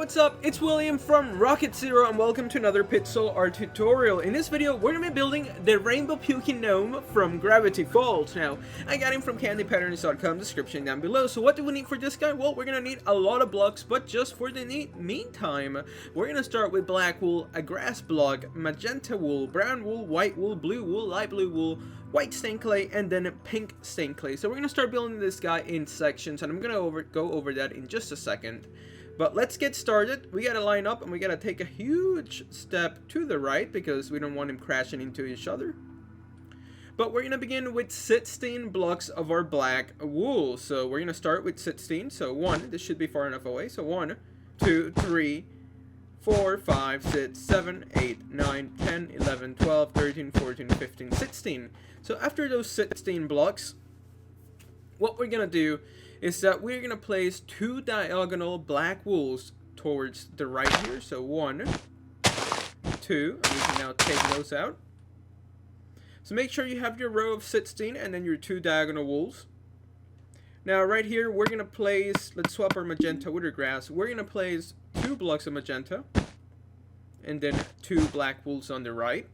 what's up? It's William from Rocket Zero and welcome to another pixel art tutorial. In this video, we're going to be building the Rainbow Puking Gnome from Gravity Falls. Now, I got him from candypatterns.com, description down below. So what do we need for this guy? Well, we're going to need a lot of blocks, but just for the meantime, we're going to start with black wool, a grass block, magenta wool, brown wool, white wool, blue wool, light blue wool, white stain clay, and then pink stain clay. So we're going to start building this guy in sections, and I'm going to go over that in just a second. But let's get started. We gotta line up and we gotta take a huge step to the right because we don't want him crashing into each other. But we're gonna begin with 16 blocks of our black wool. So we're gonna start with 16. So 1, this should be far enough away. So 1, 2, 3, 4, 5, 6, 7, 8, 9, 10, 11, 12, 13, 14, 15, 16. So after those 16 blocks, what we're gonna do is that we're going to place 2 diagonal black wools towards the right here. So 1, 2, and we can now take those out. So make sure you have your row of 16 and then your 2 diagonal wools. Now right here we're going to place, let's swap our magenta with our grass. We're going to place 2 blocks of magenta and then 2 black wools on the right.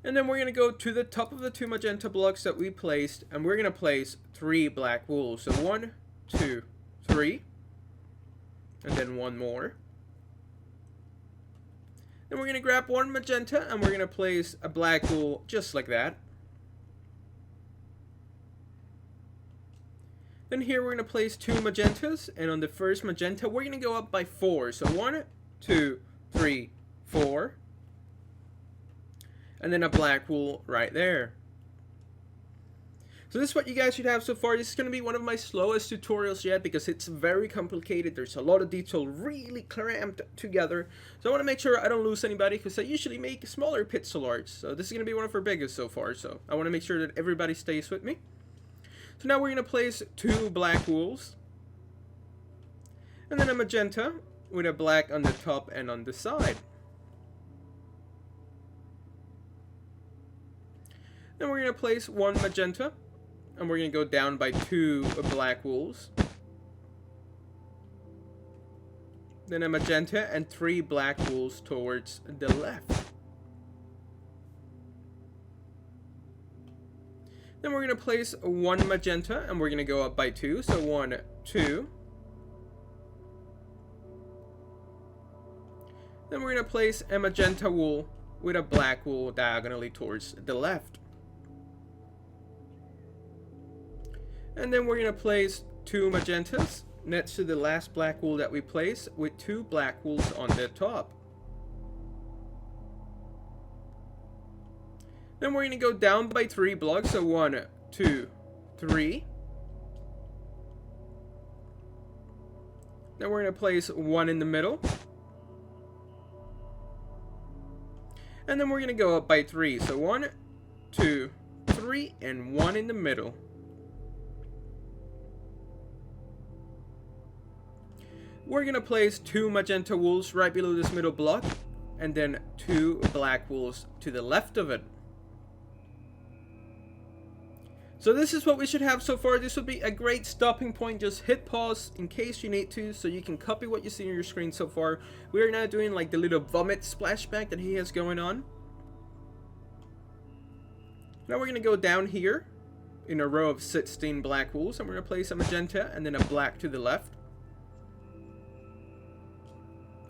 And then we're going to go to the top of the 2 magenta blocks that we placed, and we're going to place 3 black wools. So 1, 2, 3, and then 1 more. Then we're going to grab 1 magenta, and we're going to place a black wool just like that. Then here we're going to place 2 magentas, and on the first magenta, we're going to go up by 4. So 1, 2, 3, 4. And then a black wool right there. So this is what you guys should have so far. This is going to be one of my slowest tutorials yet because it's very complicated. There's a lot of detail really cramped together. So I want to make sure I don't lose anybody because I usually make smaller pixel arts. So this is going to be one of our biggest so far. So I want to make sure that everybody stays with me. So now we're going to place 2 black wools. And then a magenta with a black on the top and on the side. Then we're going to place 1 magenta, and we're going to go down by 2 black wools. Then a magenta and 3 black wools towards the left. Then we're going to place 1 magenta, and we're going to go up by 2. So 1, 2. Then we're going to place a magenta wool with a black wool diagonally towards the left. And then we're going to place 2 magentas next to the last black wool that we placed with 2 black wools on the top. Then we're going to go down by 3 blocks, so 1, 2, 3. Then we're going to place 1 in the middle. And then we're going to go up by 3, so 1, 2, 3, and 1 in the middle. We're going to place 2 magenta wools right below this middle block, and then 2 black wools to the left of it. So this is what we should have so far. This would be a great stopping point. Just hit pause in case you need to, so you can copy what you see on your screen so far. We are now doing like the little vomit splashback that he has going on. Now we're going to go down here in a row of 16 black wools, and we're going to place a magenta and then a black to the left.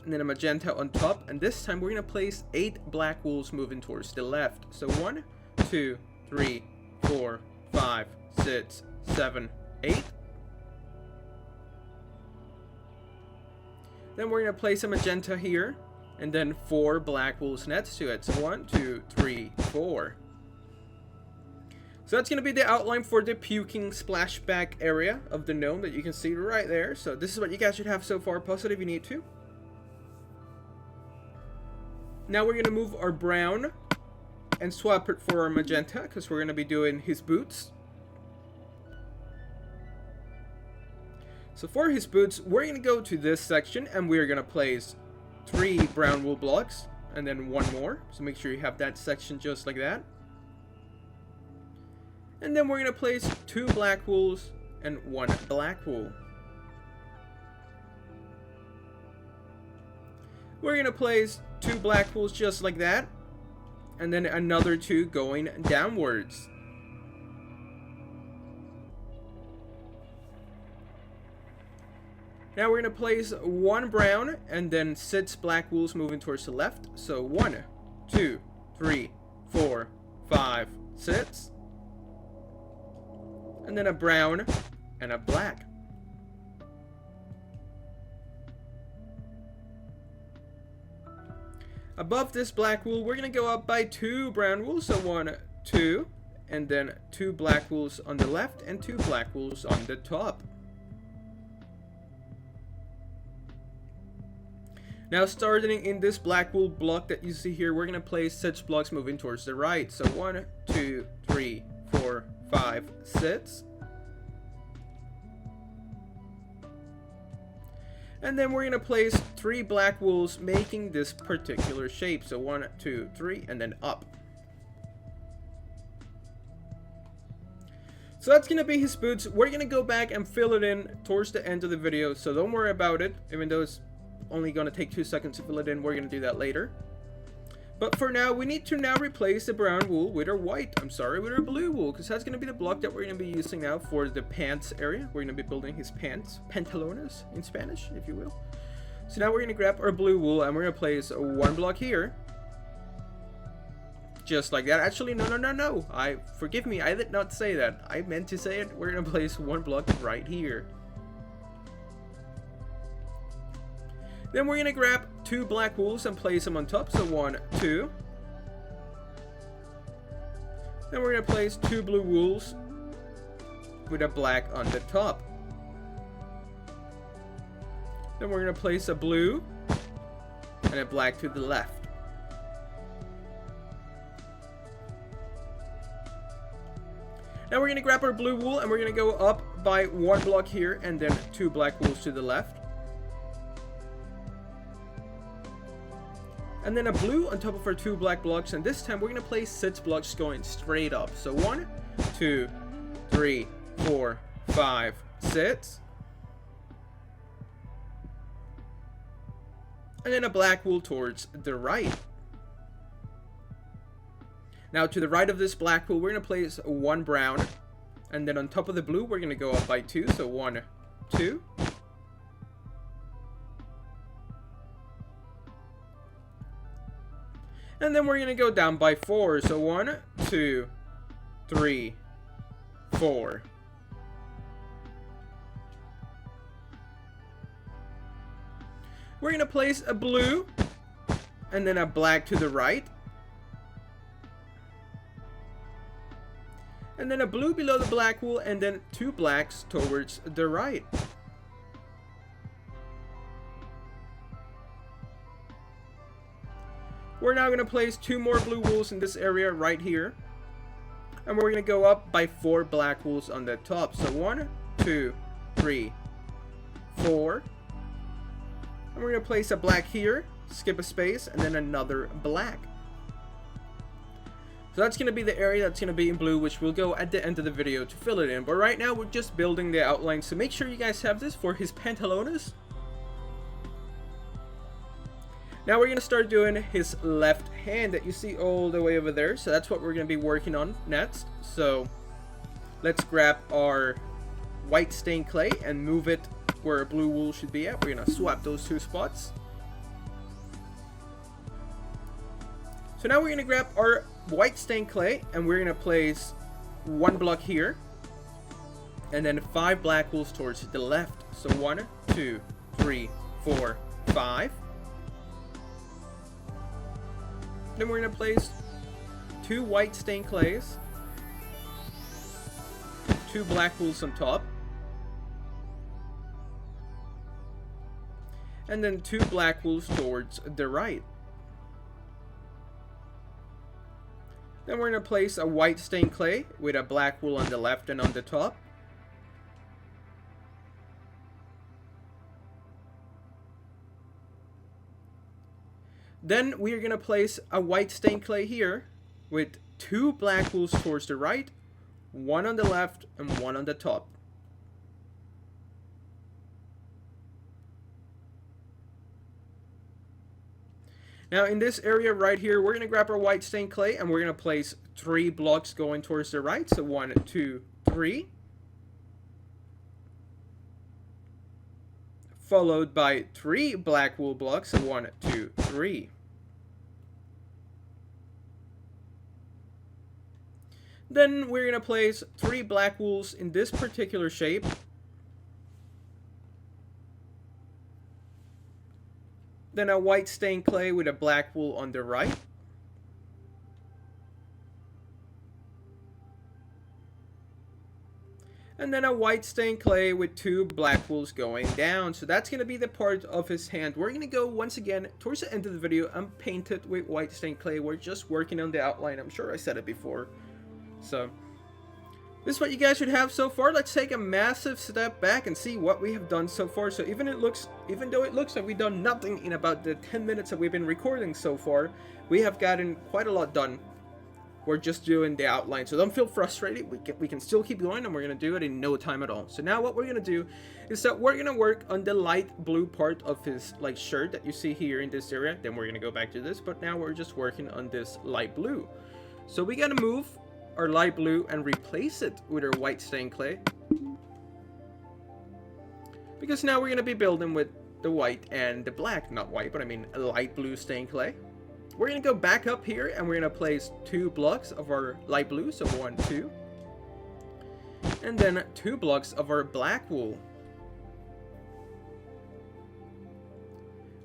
And then a magenta on top, and this time we're going to place 8 black wools moving towards the left. So 1, 2, 3, 4, 5, 6, 7, 8. Then we're going to place a magenta here, and then 4 black wools next to it. So 1, 2, 3, 4. So that's going to be the outline for the puking splashback area of the gnome that you can see right there. So this is what you guys should have so far. Pause it if you need to. Now we're going to move our brown and swap it for our magenta because we're going to be doing his boots. So for his boots, we're going to go to this section and we're going to place 3 brown wool blocks and then 1 more. So make sure you have that section just like that. And then we're going to place 2 black wools and 1 black wool. We're gonna place 2 black wools just like that, and then another 2 going downwards. Now we're gonna place 1 brown and then 6 black wools moving towards the left. So 1, 2, 3, 4, 5, 6. And then a brown and a black. Above this black wool, we're gonna go up by 2 brown wools. So 1, 2, and then 2 black wools on the left and 2 black wools on the top. Now starting in this black wool block that you see here, we're gonna place 6 blocks moving towards the right. So 1, 2, 3, 4, 5, 6. And then we're gonna place 3 black wools making this particular shape. So 1, 2, 3, and then up. So that's gonna be his boots. We're gonna go back and fill it in towards the end of the video, so don't worry about it, even though it's only gonna take 2 seconds to fill it in. We're gonna do that later. But for now, we need to now replace the brown wool with our with our blue wool, because that's gonna be the block that we're gonna be using now for the pants area. We're gonna be building his pants, pantalones in Spanish, if you will. So now we're gonna grab our blue wool and we're gonna place 1 block here. Just like that. Actually, no. Forgive me, I did not say that. I meant to say it. We're gonna place 1 block right here. Then we're gonna grab 2 black wools and place them on top. So 1, 2. Then we're gonna place 2 blue wools with a black on the top. Then we're gonna place a blue and a black to the left. Now we're gonna grab our blue wool and we're gonna go up by 1 block here and then 2 black wools to the left. And then a blue on top of our 2 black blocks, and this time we're gonna place 6 blocks going straight up. So 1, 2, 3, 4, 5, 6. And then a black wool towards the right. Now to the right of this black wool, we're gonna place 1 brown, and then on top of the blue, we're gonna go up by 2. So 1, 2. And then we're gonna go down by 4. So 1, 2, 3, 4. We're gonna place a blue and then a black to the right. And then a blue below the black wool and then 2 blacks towards the right. We're now going to place 2 more blue wools in this area right here. And we're going to go up by 4 black wools on the top. So 1, 2, 3, 4. And we're going to place a black here, skip a space, and then another black. So that's going to be the area that's going to be in blue, which we'll go at the end of the video to fill it in. But right now we're just building the outline, so make sure you guys have this for his pantalones. Now we're going to start doing his left hand that you see all the way over there. So that's what we're going to be working on next. So let's grab our white stained clay and move it where our blue wool should be at. We're going to swap those 2 spots. So now we're going to grab our white stained clay and we're going to place 1 block here. And then 5 black wools towards the left. So 1, 2, 3, 4, 5. Then we're going to place 2 white stained clays, 2 black wools on top, and then 2 black wools towards the right. Then we're going to place a white stained clay with a black wool on the left and on the top. Then we are going to place a white stained clay here with 2 black wools towards the right, 1 on the left and 1 on the top. Now in this area right here, we're going to grab our white stained clay and we're going to place 3 blocks going towards the right. So 1, 2, 3. Followed by 3 black wool blocks. So 1, 2, 3. Then we're going to place 3 black wools in this particular shape. Then a white stained clay with a black wool on the right. And then a white stained clay with 2 black wools going down. So that's going to be the part of his hand. We're going to go once again towards the end of the video and paint it with white stained clay. We're just working on the outline. I'm sure I said it before. So this is what you guys should have so far. Let's take a massive step back and see what we have done so far. So even though it looks like we've done nothing in about the 10 minutes that we've been recording so far, we have gotten quite a lot done. We're just doing the outline, so don't feel frustrated. We can still keep going, and we're gonna do it in no time at all. So now what we're gonna do is that we're gonna work on the light blue part of his like shirt that you see here in this area. Then we're gonna go back to this, but now we're just working on this light blue. So we gotta move our light blue and replace it with our white stained clay, because now we're going to be building with the white and the black, not white, but I mean a light blue stained clay. We're going to go back up here and we're going to place 2 blocks of our light blue, so 1, 2, and then 2 blocks of our black wool.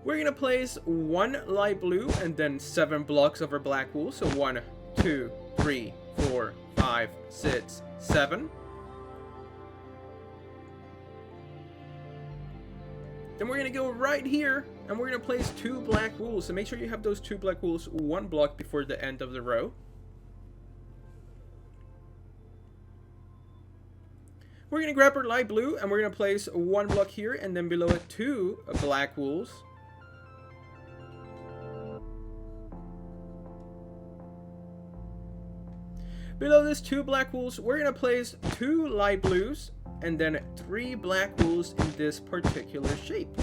We're going to place 1 light blue and then 7 blocks of our black wool, so 1, 2, 3, 4, 5, 6, 7. Then we're going to go right here and we're going to place 2 black wools. So make sure you have those 2 black wools 1 block before the end of the row. We're going to grab our light blue and we're going to place 1 block here and then below it 2 black wools. Below this 2 black wools, we're going to place 2 light blues and then 3 black wools in this particular shape.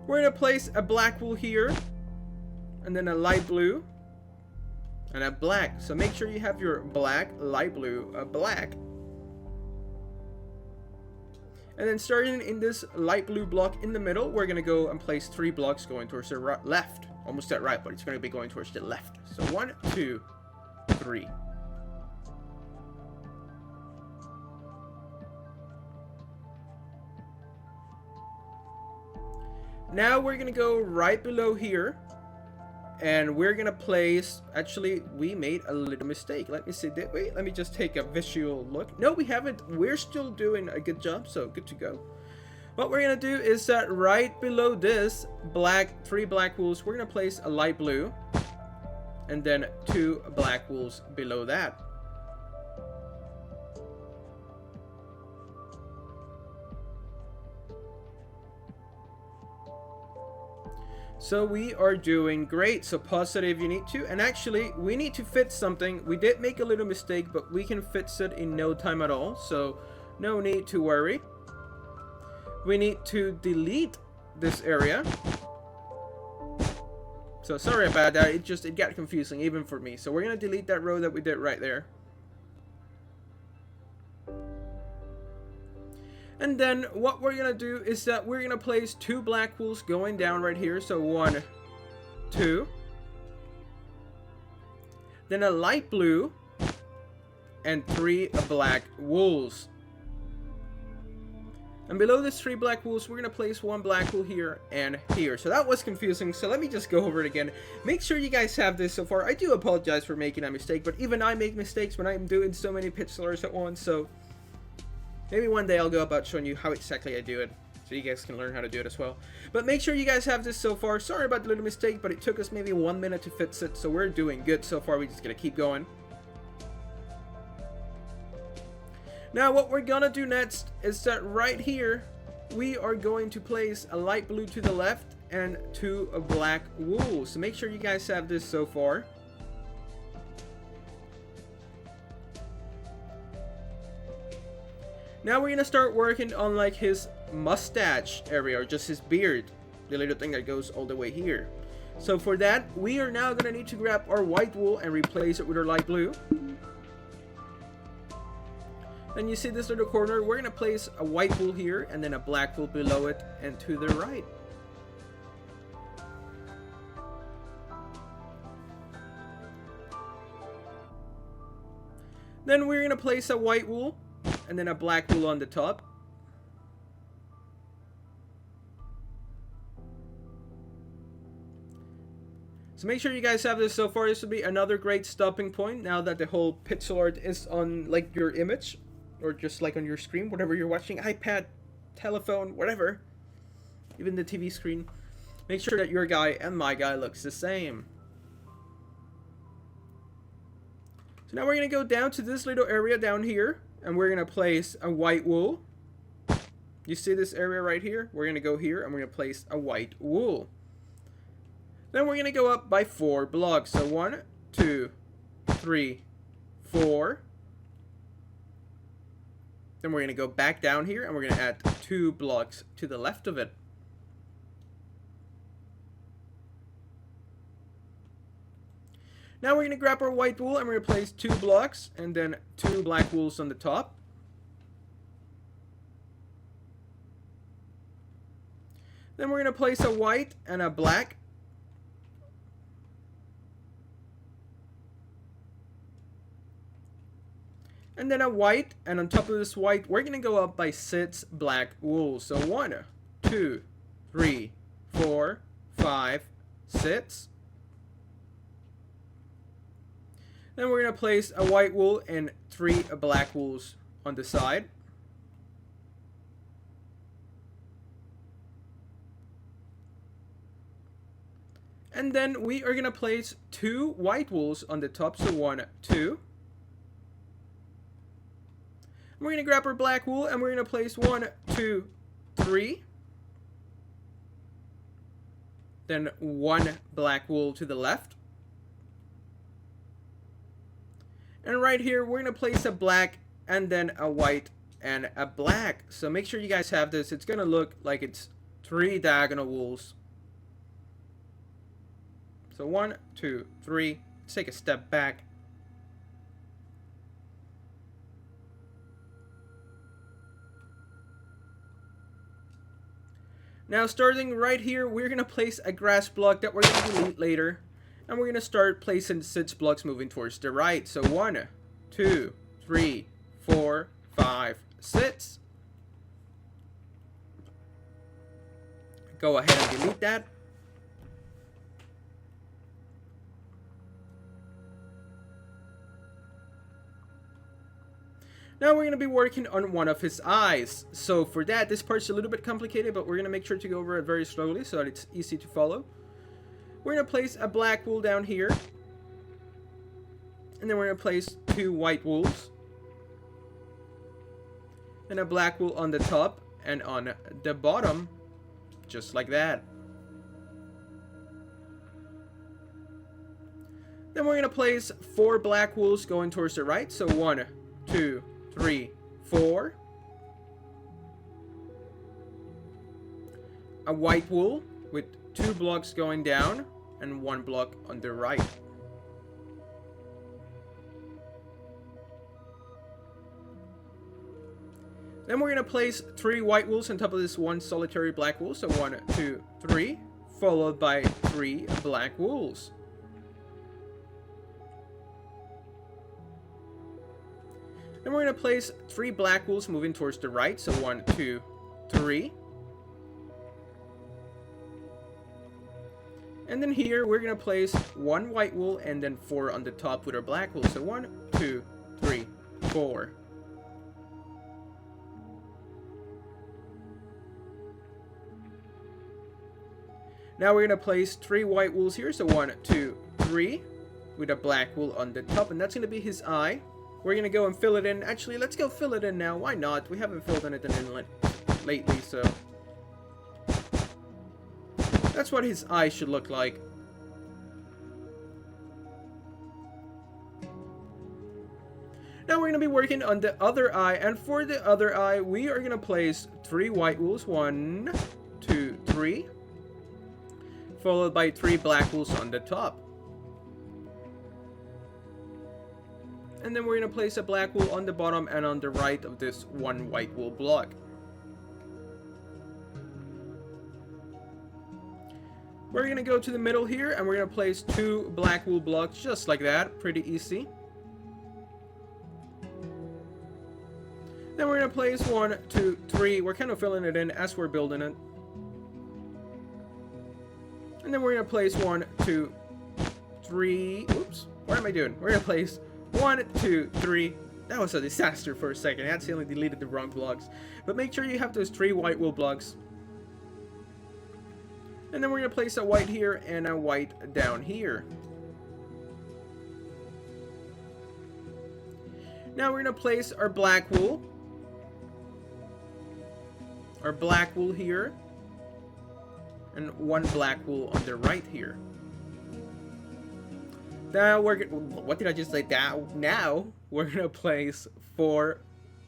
We're going to place a black wool here and then a light blue and a black. So make sure you have your black, light blue, black. And then starting in this light blue block in the middle, we're going to go and place 3 blocks going towards the left. Almost at right, but it's going to be going towards the left. So 1, 2, 3. Now we're going to go right below here. And we're going to place... Actually, we made a little mistake. Let me see. Wait, let me just take a visual look. No, we haven't. We're still doing a good job, so good to go. What we're going to do is that right below this 3 black wools, we're going to place a light blue. And then 2 black wools below that. So we are doing great. So pause it if you need to. And actually, we need to fix something. We did make a little mistake, but we can fix it in no time at all. So no need to worry. We need to delete this area. So sorry about that. It got confusing even for me. So we're going to delete that row that we did right there. And then what we're going to do is that we're going to place 2 black wools going down right here. So 1, 2. Then a light blue. And 3 black wools. And below this 3 black wools, we're going to place 1 black wool here and here. So that was confusing. So let me just go over it again. Make sure you guys have this so far. I do apologize for making a mistake. But even I make mistakes when I'm doing so many pixelars at once. So... maybe one day I'll go about showing you how exactly I do it, so you guys can learn how to do it as well. But make sure you guys have this so far. Sorry about the little mistake, but it took us maybe 1 minute to fix it, so we're doing good so far. We're just gonna keep going. Now what we're gonna do next is that right here, we are going to place a light blue to the left and 2 black wools. So make sure you guys have this so far. Now we're gonna start working on like his mustache area, or just his beard, the little thing that goes all the way here. So for that, we are now gonna need to grab our white wool and replace it with our light blue. Then you see this little corner, we're gonna place a white wool here and then a black wool below it and to the right. Then we're gonna place a white wool and then a black wool on the top. So make sure you guys have this so far. This will be another great stopping point now that the whole pixel art is on like your image, or just like on your screen, whatever you're watching, iPad, telephone, whatever, even the TV screen. Make sure that your guy and my guy looks the same. So now we're gonna go down to this little area down here, and we're gonna place a white wool. You see this area right here? We're gonna go here and we're gonna place a white wool. Then we're gonna go up by 4 blocks. So 1, 2, 3, 4. Then we're gonna go back down here and we're gonna add 2 blocks to the left of it. Now we're going to grab our white wool and we're going to place 2 blocks and then 2 black wools on the top. Then we're going to place a white and a black. And then a white, and on top of this white, we're going to go up by 6 black wools. So 1, 2, 3, 4, 5, 6. Then we're going to place a white wool and 3 black wools on the side. And then we are going to place 2 white wools on the top. So 1, 2. We're going to grab our black wool and we're going to place 1, 2, 3. Then 1 black wool to the left. And right here, we're going to place a black and then a white and a black. So make sure you guys have this. It's going to look like it's 3 diagonal wools. So 1, 2, 3. Let's take a step back. Now starting right here, we're going to place a grass block that we're going to delete later. And we're going to start placing 6 blocks moving towards the right. So 1, 2, 3, 4, 5, 6. Go ahead and delete that. Now we're going to be working on one of his eyes. So for that, this part's a little bit complicated, but we're going to make sure to go over it very slowly so that it's easy to follow. We're going to place a black wool down here. And then we're going to place 2 white wools. And a black wool on the top and on the bottom. Just like that. Then we're going to place 4 black wools going towards the right. So 1, 2, 3, 4. A white wool with 2 blocks going down and 1 block on the right. Then we're going to place 3 white wools on top of this 1 solitary black wool. So 1, 2, 3, followed by 3 black wools. Then we're going to place 3 black wools moving towards the right. So 1, 2, 3. And then here we're going to place 1 white wool and then 4 on the top with our black wool. So 1, 2, 3, 4. Now we're going to place 3 white wools here. So 1, 2, 3 with a black wool on the top. And that's going to be his eye. We're going to go and fill it in. Actually, let's go fill it in now. Why not? We haven't filled in it lately, so that's what his eye should look like. Now we're going to be working on the other eye, and for the other eye, we are going to place 3 white wools. 1, 2, 3. Followed by 3 black wools on the top. And then we're going to place a black wool on the bottom and on the right of this 1 white wool block. We're going to go to the middle here, and we're going to place 2 black wool blocks just like that. Pretty easy. Then we're going to place 1, 2, 3. We're kind of filling it in as we're building it. And then we're going to place 1, 2, 3. Oops. What am I doing? We're going to place 1, 2, 3. That was a disaster for a second. I accidentally deleted the wrong blocks. But make sure you have those 3 white wool blocks. And then we're going to place a white here and a white down here. Now we're going to place our black wool. Our black wool here. And 1 black wool on the right here. Now we're gonna, what did I just say? Now we're gonna place 4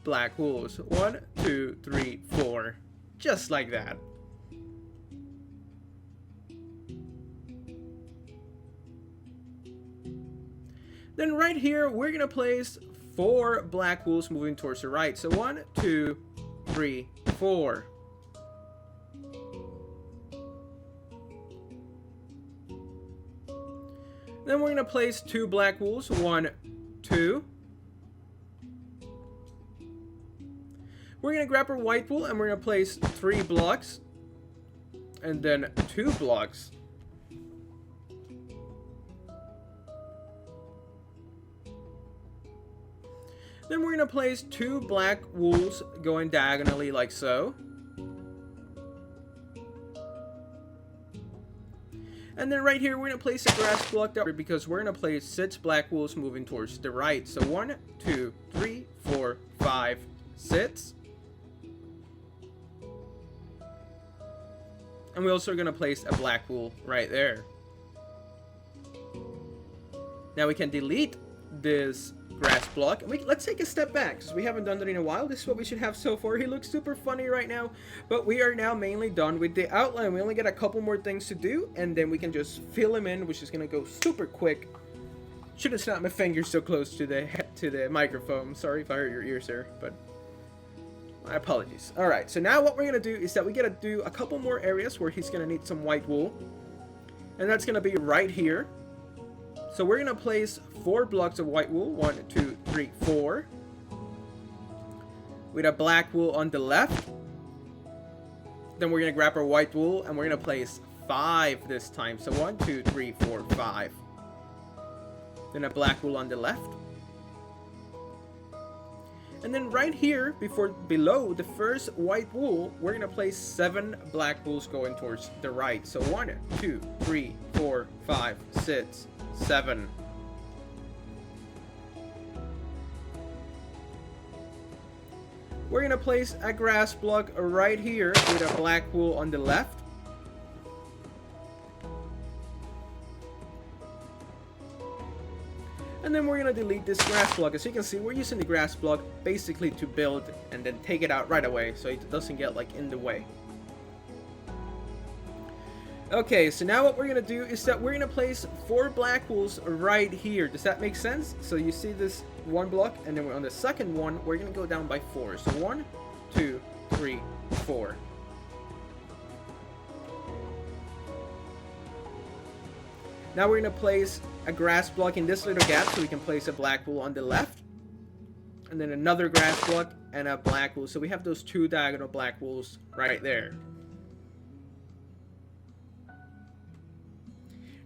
black wools. 1, 2, 3, 4. Just like that. Then right here, we're gonna place 4 black wools moving towards the right. So 1, 2, 3, 4. Then we're going to place 2 black wools. 1, 2. We're going to grab our white wool and we're going to place 3 blocks. And then 2 blocks. Then we're going to place 2 black wools going diagonally like so. And then right here, we're going to place a grass block down because we're going to place 6 black wools moving towards the right. So 1, 2, 3, 4, 5, 6. And we're also going to place a black wool right there. Now we can delete this grass block. And let's take a step back because we haven't done that in a while. This is what we should have so far. He looks super funny right now, but we are now mainly done with the outline. We only got a couple more things to do, and then we can just fill him in, which is gonna go super quick. Should have snapped my fingers so close to the microphone. Sorry if I hurt your ears there, but my apologies. All right, so now what we're gonna do is that we gotta do a couple more areas where he's gonna need some white wool, and that's gonna be right here. So we're going to place 4 blocks of white wool. 1, 2, 3, 4. With a black wool on the left. Then we're going to grab our white wool and we're going to place 5 this time. So 1, 2, 3, 4, 5. Then a black wool on the left. And then right here, below the first white wool, we're going to place 7 black wools going towards the right. So 1, 2, 3, 4, 5, 6, 7. We're going to place a grass block right here with a black wool on the left. And then we're going to delete this grass block. As you can see, we're using the grass block basically to build and then take it out right away so it doesn't get like in the way. Okay, so now what we're going to do is that we're going to place 4 black wools right here. Does that make sense? So you see this 1 block, and then on the second one, we're going to go down by 4. So 1, 2, 3, 4. Now we're going to place a grass block in this little gap so we can place a black wool on the left. And then another grass block and a black wool. So we have those 2 diagonal black wools right there.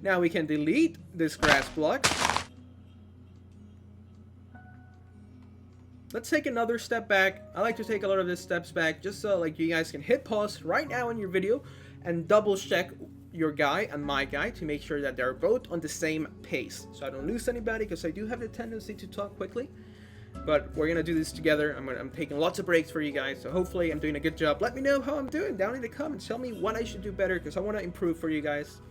Now we can delete this grass block. Let's take another step back. I like to take a lot of these steps back just so like you guys can hit pause right now in your video and double check your guy and my guy to make sure that they're both on the same pace. So I don't lose anybody because I do have the tendency to talk quickly. But we're going to do this together. I'm taking lots of breaks for you guys. So hopefully I'm doing a good job. Let me know how I'm doing down in the comments. Tell me what I should do better because I want to improve for you guys.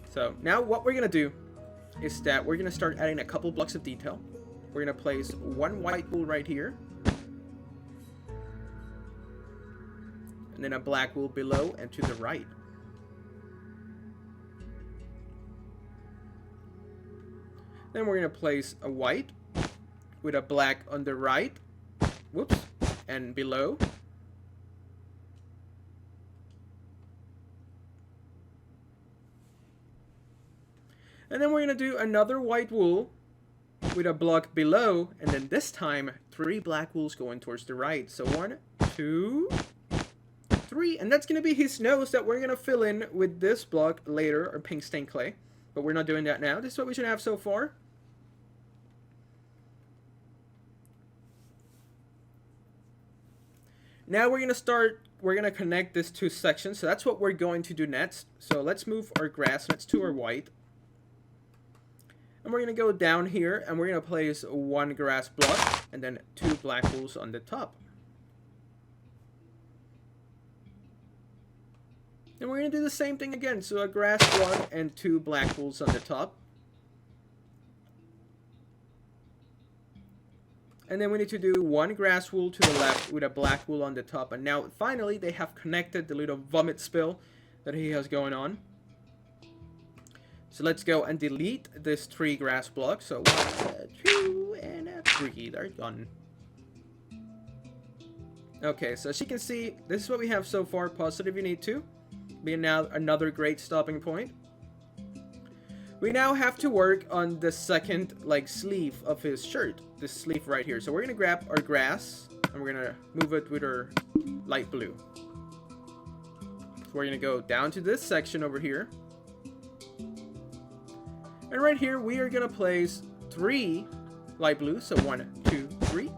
So now what we're going to do is that we're going to start adding a couple blocks of detail. we're going to place one white wool right here. And then a black wool below and to the right. Then we're going to place a white with a black on the right. Whoops. And below. And then we're going to do another white wool with a block below. And then this time, 3 black wools going towards the right. So 1, 2, 3. And that's going to be his nose that we're going to fill in with this block later, or pink stained clay. But we're not doing that now. This is what we should have so far. Now we're going to connect these 2 sections. So that's what we're going to do next. So let's move our grass next to our white. And we're going to go down here and we're going to place 1 grass block and then 2 black wools on the top. And we're going to do the same thing again. So a grass block and 2 black wools on the top. And then we need to do 1 grass wool to the left with a black wool on the top. And now finally they have connected the little vomit spill that he has going on. So let's go and delete this 3 grass blocks. So 1, 2, and 3. They're gone. Okay, so as you can see, this is what we have so far. Pause it if you need to. Being now another great stopping point. We now have to work on the second sleeve of his shirt. This sleeve right here. So we're gonna grab our grass and we're gonna move it with our light blue. So we're gonna go down to this section over here. And right here we are gonna place 3 light blue. So 1, 2, 3.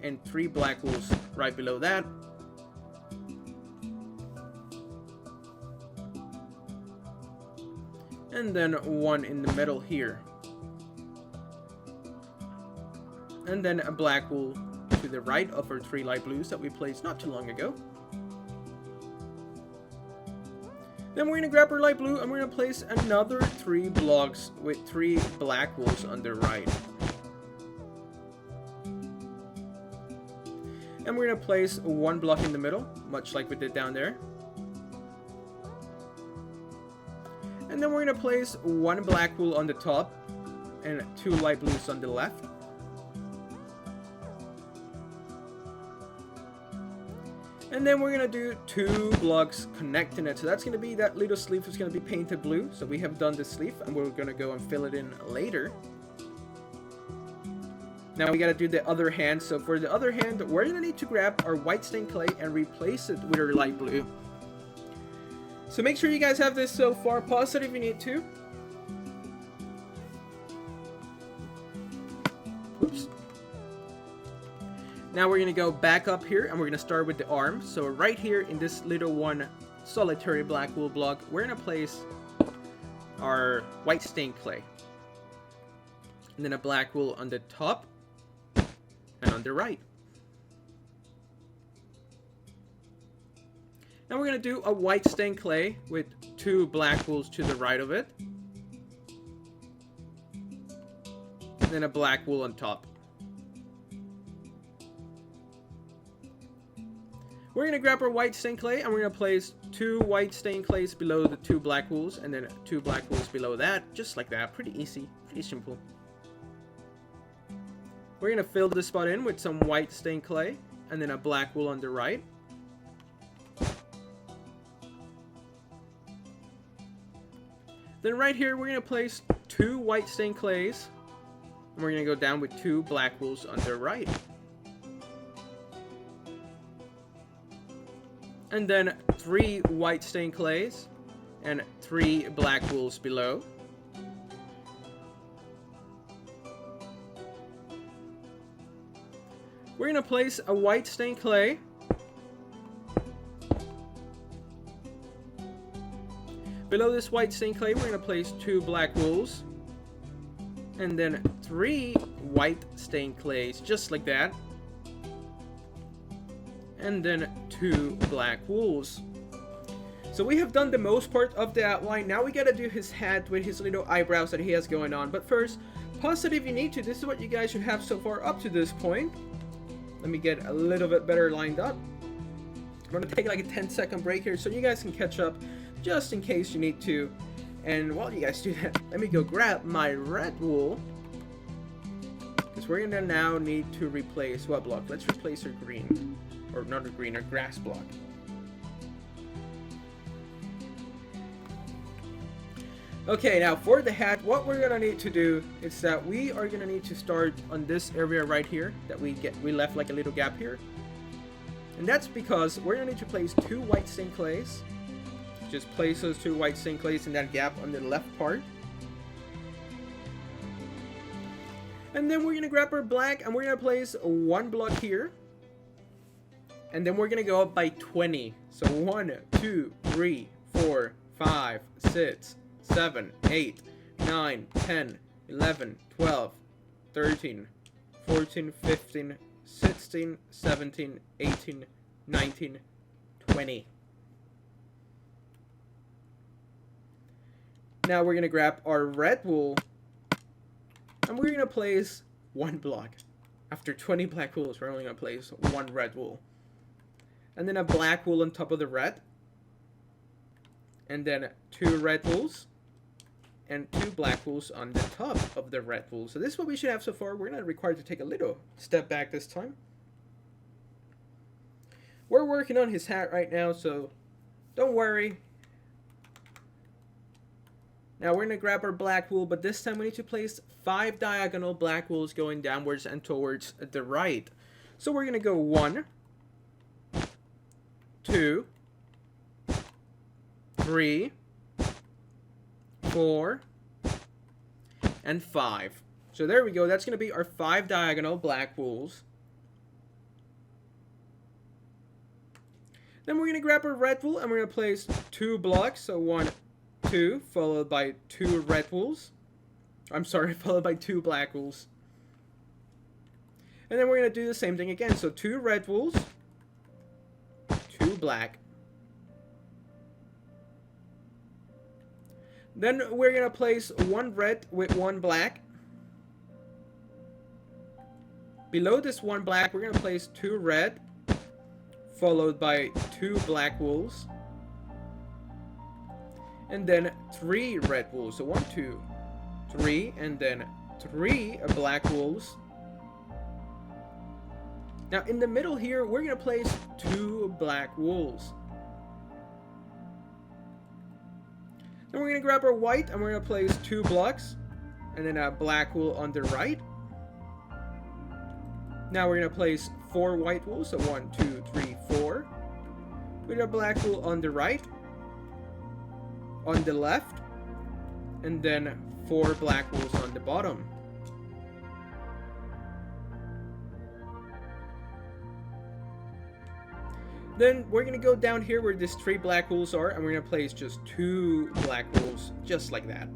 And 3 black wools right below that. And then 1 in the middle here. And then a black wool to the right of our 3 light blues that we placed not too long ago. Then we're going to grab our light blue and we're going to place another 3 blocks with 3 black wools on the right. And we're going to place 1 block in the middle, much like we did down there. And then we're going to place 1 black wool on the top and 2 light blues on the left. And then we're going to do 2 blocks connecting it. So that's going to be that little sleeve is going to be painted blue. So we have done the sleeve and we're going to go and fill it in later. Now we got to do the other hand. So for the other hand, we're going to need to grab our white stained clay and replace it with our light blue. So make sure you guys have this so far. Pause it if you need to. Oops. Now we're going to go back up here and we're going to start with the arm. So right here in this little 1 solitary black wool block, we're going to place our white stained clay. And then a black wool on the top and on the right. And we're going to do a white stained clay with 2 black wools to the right of it. And then a black wool on top. We're going to grab our white stained clay and we're going to place 2 white stained clays below the 2 black wools and then 2 black wools below that. Just like that. Pretty easy. Pretty simple. We're going to fill this spot in with some white stained clay and then a black wool on the right. Then right here we're going to place 2 white stained clays and we're going to go down with 2 black wools on the right. And then 3 white stained clays and 3 black wools below. We're going to place a white stained clay. Below this white stained clay, we're going to place 2 black wools. And then 3 white stained clays, just like that. And then 2 black wools. So we have done the most part of the outline. Now we gotta do his hat with his little eyebrows that he has going on. But first, pause it if you need to. This is what you guys should have so far up to this point. Let me get a little bit better lined up. I'm gonna take like a 10-second break here so you guys can catch up just in case you need to. And while you guys do that, let me go grab my red wool. Because we're gonna now need to replace what block? Let's replace our green. Or not our green, our grass block. Okay, now for the hat, what we're gonna need to do is that we are gonna need to start on this area right here that we left like a little gap here. And that's because we're gonna need to place 2 white stained clays. Just place those 2 white stained clays in that gap on the left part. And then we're gonna grab our black and we're gonna place 1 block here. And then we're gonna go up by 20. So 1, 2, 3, 4, 5, 6, 7, 8, 9, 10, 11, 12, 13, 14, 15, 16, 17, 18, 19, 20. Now we're going to grab our red wool and we're going to place 1 block. After 20 black wools, we're only going to place 1 red wool. And then a black wool on top of the red. And then 2 red wools. And 2 black wools on the top of the red wool. So this is what we should have so far. We're not required to take a little step back this time. We're working on his hat right now, so don't worry. Now we're going to grab our black wool, but this time we need to place 5 diagonal black wools going downwards and towards the right. So we're going to go 1, 2, 3, 4, and 5. So there we go. That's going to be our 5 diagonal black wools. Then we're going to grab our red wool and we're going to place 2 blocks. So 1, 2, followed by 2 red wools. I'm sorry, followed by 2 black wools. And then we're going to do the same thing again. So 2 red wools, 2 black. Then we're going to place 1 red with 1 black. Below this 1 black, we're going to place 2 red, followed by 2 black wools. And then 3 red wools. So 1, 2, 3, and then 3 black wools. Now in the middle here, we're going to place 2 black wools. Then we're going to grab our white and we're going to place 2 blocks and then a black wool on the right. Now we're going to place 4 white wools, so 1, 2, 3, 4. With a black wool on the right, on the left, and then 4 black wools on the bottom. Then we're going to go down here where these 3 black wools are, and we're going to place just 2 black wools, just like that.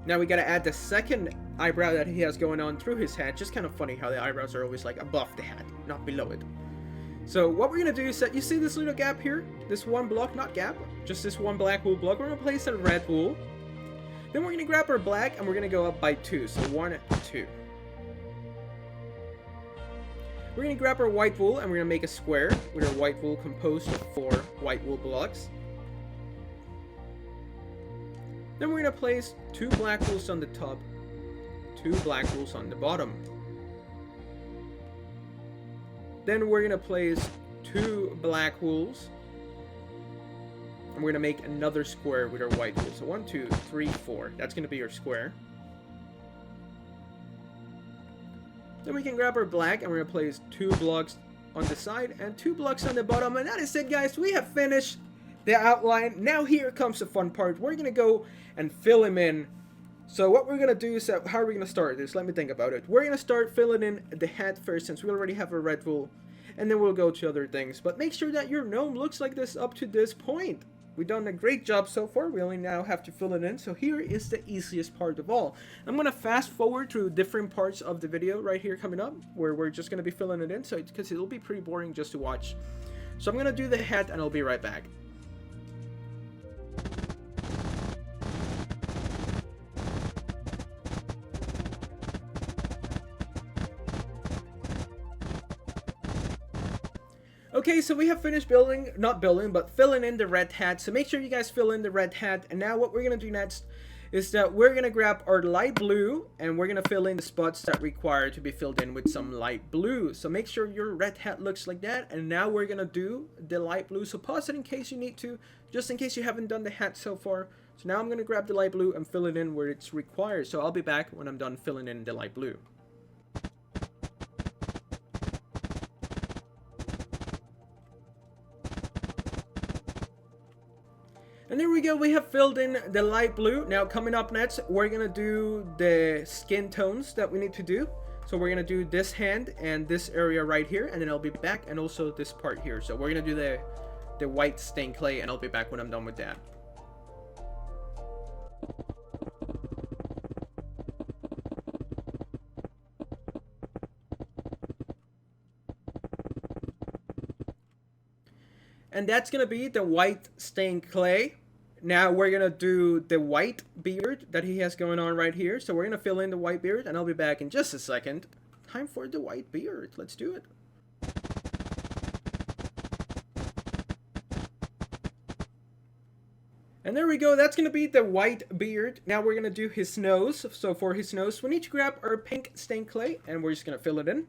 Now we got to add the second eyebrow that he has going on through his hat. Just kind of funny how the eyebrows are always like above the hat, not below it. So what we're going to do is that you see this little gap here? This 1 block, not gap, just this 1 black wool block. We're going to place a red wool. Then we're going to grab our black and we're going to go up by 2. So 1, 2. We're going to grab our white wool and we're going to make a square with our white wool composed of 4 white wool blocks. Then we're going to place 2 black wools on the top, 2 black wools on the bottom. Then we're going to place 2 black wools. And we're going to make another square with our white wool. So 1, 2, 3, 4. That's going to be our square. Then we can grab our black and we're going to place 2 blocks on the side and 2 blocks on the bottom. And that is it, guys. We have finished the outline. Now here comes the fun part. We're going to go and fill him in. So what we're going to do is, how are we going to start this? Let me think about it. We're going to start filling in the hat first since we already have a red wool. And then we'll go to other things. But make sure that your gnome looks like this up to this point. We've done a great job so far. We only now have to fill it in. So here is the easiest part of all. I'm going to fast forward through different parts of the video right here coming up, where we're just going to be filling it in, so because it'll be pretty boring just to watch. So I'm gonna do the hat and I'll be right back. Okay, so we have finished building, not building, but filling in the red hat. So make sure you guys fill in the red hat. And now what we're going to do next is that we're going to grab our light blue and we're going to fill in the spots that require to be filled in with some light blue. So make sure your red hat looks like that. And now we're going to do the light blue. So pause it in case you need to, just in case you haven't done the hat so far. So now I'm going to grab the light blue and fill it in where it's required. So I'll be back when I'm done filling in the light blue. And there we go, we have filled in the light blue. Now coming up next, we're gonna do the skin tones that we need to do. So we're gonna do this hand and this area right here, and then I'll be back, and also this part here. So we're gonna do the white stained clay, and I'll be back when I'm done with that. And that's gonna be the white stained clay. Now we're gonna do the white beard that he has going on right here. So we're gonna fill in the white beard and I'll be back in just a second. Time for the white beard. Let's do it. And there we go, that's gonna be the white beard. Now we're gonna do his nose. So for his nose, we need to grab our pink stained clay and we're just gonna fill it in.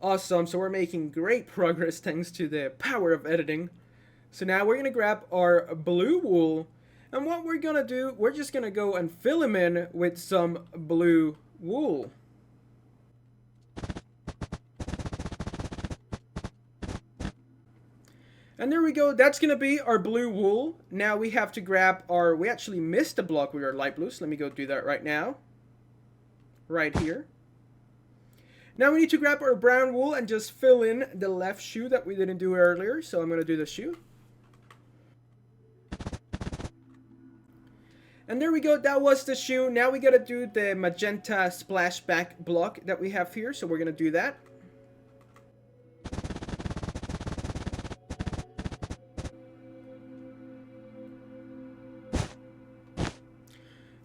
Awesome, so we're making great progress thanks to the power of editing. So now we're gonna grab our blue wool, and what we're gonna do, we're just gonna go and fill him in with some blue wool. And there we go, that's gonna be our blue wool. Now we have to grab our, we actually missed a block with our light blue, so let me go do that right now. Right here. Now we need to grab our brown wool and just fill in the left shoe that we didn't do earlier. So I'm going to do the shoe. And there we go, that was the shoe. Now we got to do the magenta splashback block that we have here. So we're going to do that.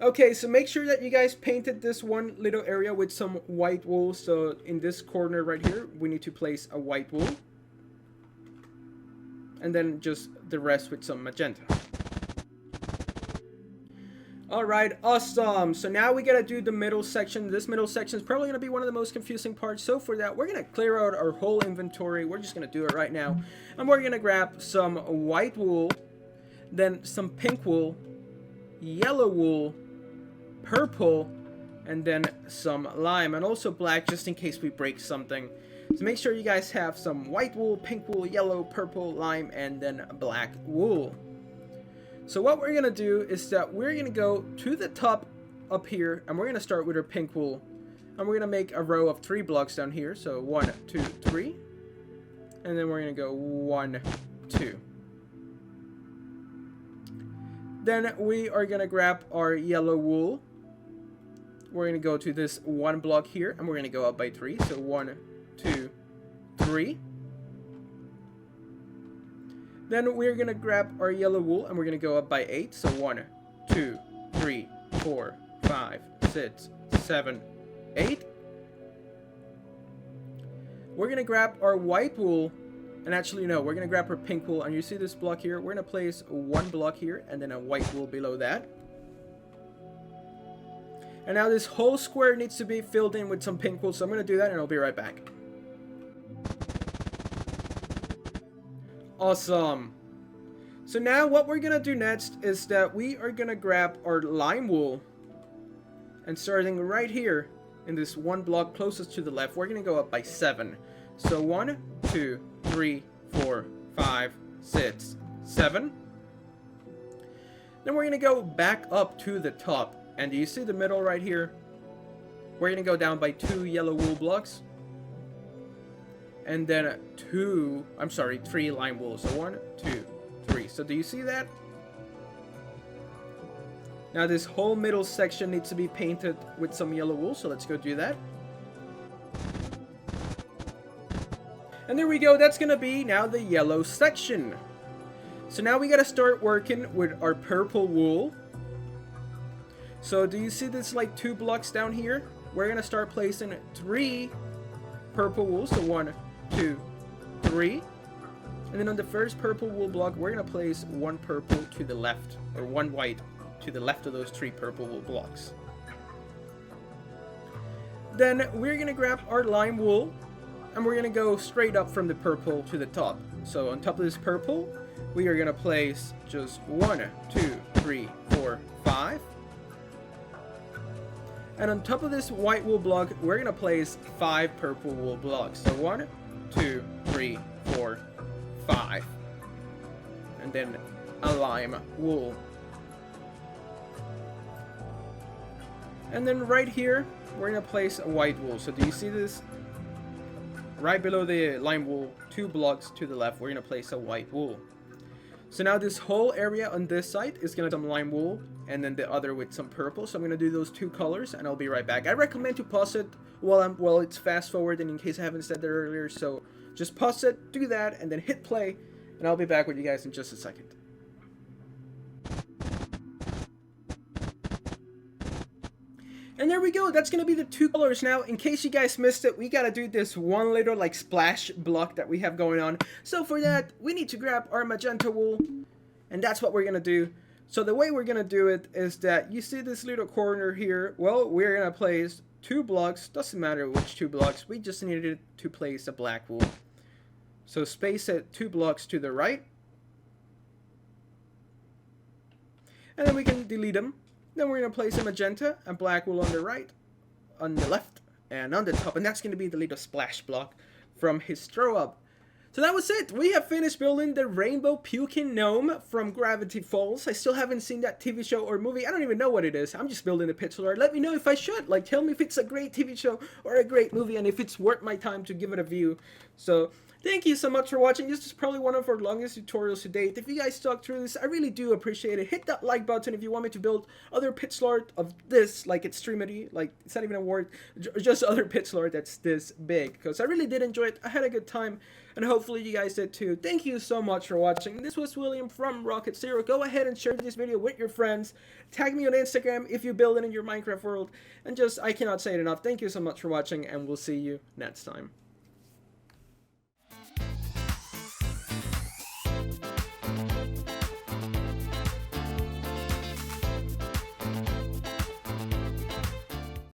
Okay, so make sure that you guys painted this one little area with some white wool. So in this corner right here, we need to place a white wool. And then just the rest with some magenta. Alright, awesome. So now we gotta do the middle section. This middle section is probably gonna be one of the most confusing parts. So for that, we're gonna clear out our whole inventory. We're just gonna do it right now. And we're gonna grab some white wool, then some pink wool, yellow wool, purple, and then some lime, and also black just in case we break something. So make sure you guys have some white wool, pink wool, yellow, purple, lime, and then black wool. So what we're gonna do is that we're gonna go to the top up here, and we're gonna start with our pink wool, and we're gonna make a row of 3 blocks down here. So 1, 2, 3, and then we're gonna go 1, 2. Then we are gonna grab our yellow wool. We're gonna go to this 1 block here, and we're gonna go up by 3. So 1, 2, 3. Then we're gonna grab our yellow wool, and we're gonna go up by 8. So 1, 2, 3, 4, 5, 6, 7, 8. We're gonna grab our white wool, and actually no, we're gonna grab our pink wool, and you see this block here. We're gonna place 1 block here, and then a white wool below that. And now this whole square needs to be filled in with some pink wool, so I'm going to do that and I'll be right back. Awesome. So now what we're going to do next is that we are going to grab our lime wool, and starting right here in this 1 block closest to the left, we're going to go up by 7. So 1, 2, 3, 4, 5, 6, 7. Then we're going to go back up to the top. And do you see the middle right here? We're going to go down by 2 yellow wool blocks. And then 3 lime wool. So 1, 2, 3. So do you see that? Now this whole middle section needs to be painted with some yellow wool. So let's go do that. And there we go, that's gonna be now the yellow section. So now we gotta start working with our purple wool. So do you see this like 2 blocks down here? We're gonna start placing 3 purple wool. So 1, 2, 3. And then on the first purple wool block, we're gonna place 1 purple to the left, or 1 white to the left of those 3 purple wool blocks. Then we're gonna grab our lime wool, and we're gonna go straight up from the purple to the top. So on top of this purple, we are gonna place just 1, 2, 3, 4, 5. And on top of this white wool block, we're gonna place 5 purple wool blocks. So 1, 2, 3, 4, 5. And then a lime wool. And then right here, we're gonna place a white wool. So do you see this? Right below the lime wool, 2 blocks to the left, we're gonna place a white wool. So now this whole area on this side is gonna have some lime wool, and then the other with some purple. So I'm gonna do those 2 colors, and I'll be right back. I recommend to pause it while it's fast forwarding, in case I haven't said that earlier. So just pause it, do that, and then hit play, and I'll be back with you guys in just a second. And there we go, that's gonna be the 2 colors. Now, in case you guys missed it, we gotta do this one little like splash block that we have going on. So for that, we need to grab our magenta wool, and that's what we're gonna do. So the way we're gonna do it is that, you see this little corner here? Well, we're gonna place 2 blocks, doesn't matter which 2 blocks, we just needed to place a black wool. So space it 2 blocks to the right. And then we can delete them. Then we're going to place a magenta and black wool on the right, on the left, and on the top. And that's going to be the little splash block from his throw up. So that was it. We have finished building the Rainbow Puking Gnome from Gravity Falls. I still haven't seen that TV show or movie. I don't even know what it is. I'm just building the pixel art. Let me know if I should. Like, tell me if it's a great TV show or a great movie, and if it's worth my time to give it a view. So thank you so much for watching. This is probably one of our longest tutorials to date. If you guys stuck through this, I really do appreciate it. Hit that like button if you want me to build other pixel art of this, like extremity, like it's not even a word, just other pixel art that's this big, because I really did enjoy it. I had a good time, and hopefully you guys did too. Thank you so much for watching. This was William from Rocket Zero. Go ahead and share this video with your friends. Tag me on Instagram if you build it in your Minecraft world. And just, I cannot say it enough. Thank you so much for watching, and we'll see you next time.